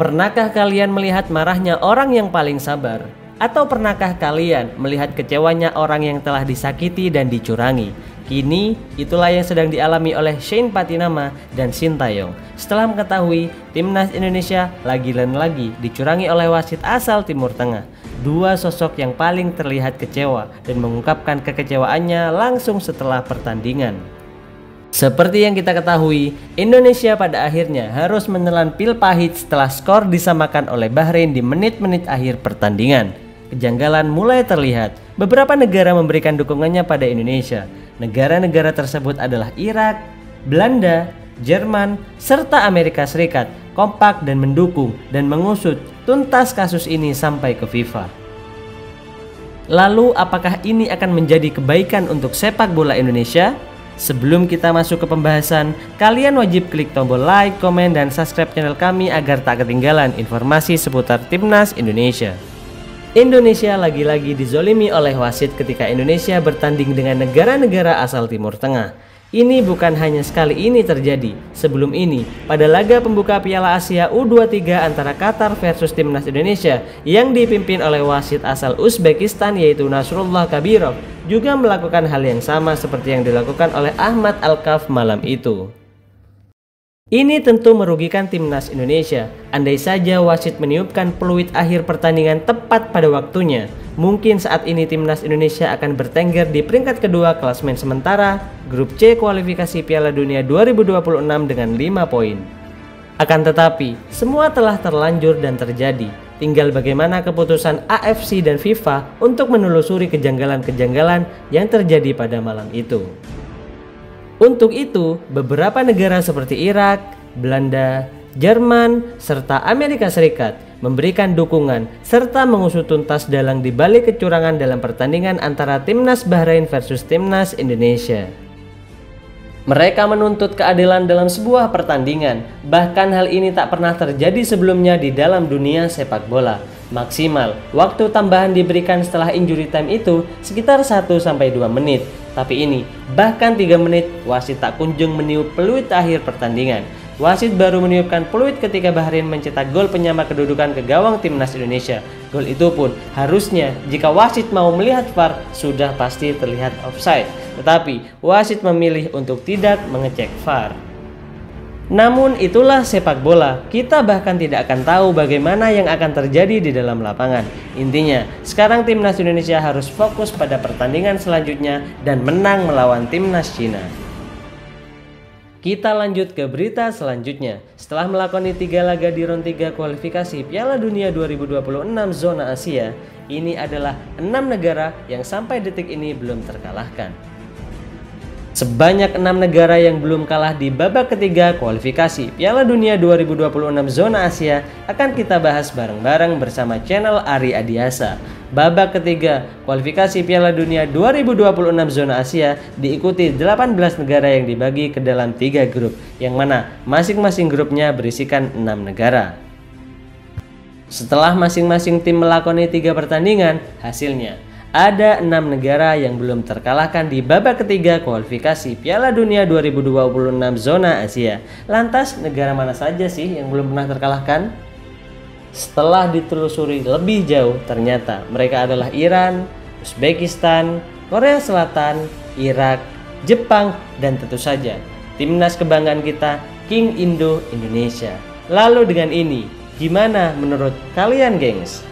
Pernahkah kalian melihat marahnya orang yang paling sabar? Atau pernahkah kalian melihat kecewanya orang yang telah disakiti dan dicurangi? Kini, itulah yang sedang dialami oleh Shane Patinama dan Sintayong setelah mengetahui timnas Indonesia lagi dan lagi dicurangi oleh wasit asal Timur Tengah. Dua sosok yang paling terlihat kecewa dan mengungkapkan kekecewaannya langsung setelah pertandingan. Seperti yang kita ketahui, Indonesia pada akhirnya harus menelan pil pahit setelah skor disamakan oleh Bahrain di menit-menit akhir pertandingan. Kejanggalan mulai terlihat. Beberapa negara memberikan dukungannya pada Indonesia. Negara-negara tersebut adalah Irak, Belanda, Jerman, serta Amerika Serikat kompak dan mendukung dan mengusut tuntas kasus ini sampai ke FIFA. Lalu apakah ini akan menjadi kebaikan untuk sepak bola Indonesia? Sebelum kita masuk ke pembahasan, kalian wajib klik tombol like, komen, dan subscribe channel kami agar tak ketinggalan informasi seputar timnas Indonesia. Indonesia lagi-lagi dizolimi oleh wasit ketika Indonesia bertanding dengan negara-negara asal Timur Tengah. Ini bukan hanya sekali ini terjadi. Sebelum ini, pada laga pembuka Piala Asia U23 antara Qatar versus timnas Indonesia yang dipimpin oleh wasit asal Uzbekistan yaitu Nasrullah Kabirov juga melakukan hal yang sama seperti yang dilakukan oleh Ahmad Al-Kaf malam itu. Ini tentu merugikan timnas Indonesia. Andai saja wasit meniupkan peluit akhir pertandingan tepat pada waktunya, mungkin saat ini timnas Indonesia akan bertengger di peringkat kedua klasemen sementara Grup C kualifikasi Piala Dunia 2026 dengan 5 poin. Akan tetapi, semua telah terlanjur dan terjadi. Tinggal bagaimana keputusan AFC dan FIFA untuk menelusuri kejanggalan-kejanggalan yang terjadi pada malam itu. Untuk itu, beberapa negara seperti Irak, Belanda, Jerman, serta Amerika Serikat memberikan dukungan serta mengusut tuntas dalang dibalik kecurangan dalam pertandingan antara timnas Bahrain versus timnas Indonesia. Mereka menuntut keadilan dalam sebuah pertandingan, bahkan hal ini tak pernah terjadi sebelumnya di dalam dunia sepak bola. Maksimal, waktu tambahan diberikan setelah injury time itu sekitar 1-2 menit. Tapi ini, bahkan 3 menit, wasit tak kunjung meniup peluit akhir pertandingan. Wasit baru meniupkan peluit ketika Bahrain mencetak gol penyama kedudukan ke gawang timnas Indonesia. Gol itu pun harusnya jika wasit mau melihat VAR sudah pasti terlihat offside. Tetapi wasit memilih untuk tidak mengecek VAR. Namun itulah sepak bola, kita bahkan tidak akan tahu bagaimana yang akan terjadi di dalam lapangan. Intinya, sekarang timnas Indonesia harus fokus pada pertandingan selanjutnya dan menang melawan timnas Cina. Kita lanjut ke berita selanjutnya. Setelah melakoni 3 laga di round 3 kualifikasi Piala Dunia 2026 zona Asia, ini adalah 6 negara yang sampai detik ini belum terkalahkan. Sebanyak 6 negara yang belum kalah di babak ketiga kualifikasi Piala Dunia 2026 zona Asia akan kita bahas bareng-bareng bersama channel Ari Adiasa. Babak ketiga kualifikasi Piala Dunia 2026 zona Asia diikuti 18 negara yang dibagi ke dalam 3 grup, yang mana masing-masing grupnya berisikan 6 negara. Setelah masing-masing tim melakoni 3 pertandingan, hasilnya ada 6 negara yang belum terkalahkan di babak ketiga kualifikasi Piala Dunia 2026 zona Asia. Lantas negara mana saja sih yang belum pernah terkalahkan? Setelah ditelusuri lebih jauh, ternyata mereka adalah Iran, Uzbekistan, Korea Selatan, Irak, Jepang, dan tentu saja timnas kebanggaan kita, King Indo Indonesia. Lalu dengan ini, gimana menurut kalian, gengs?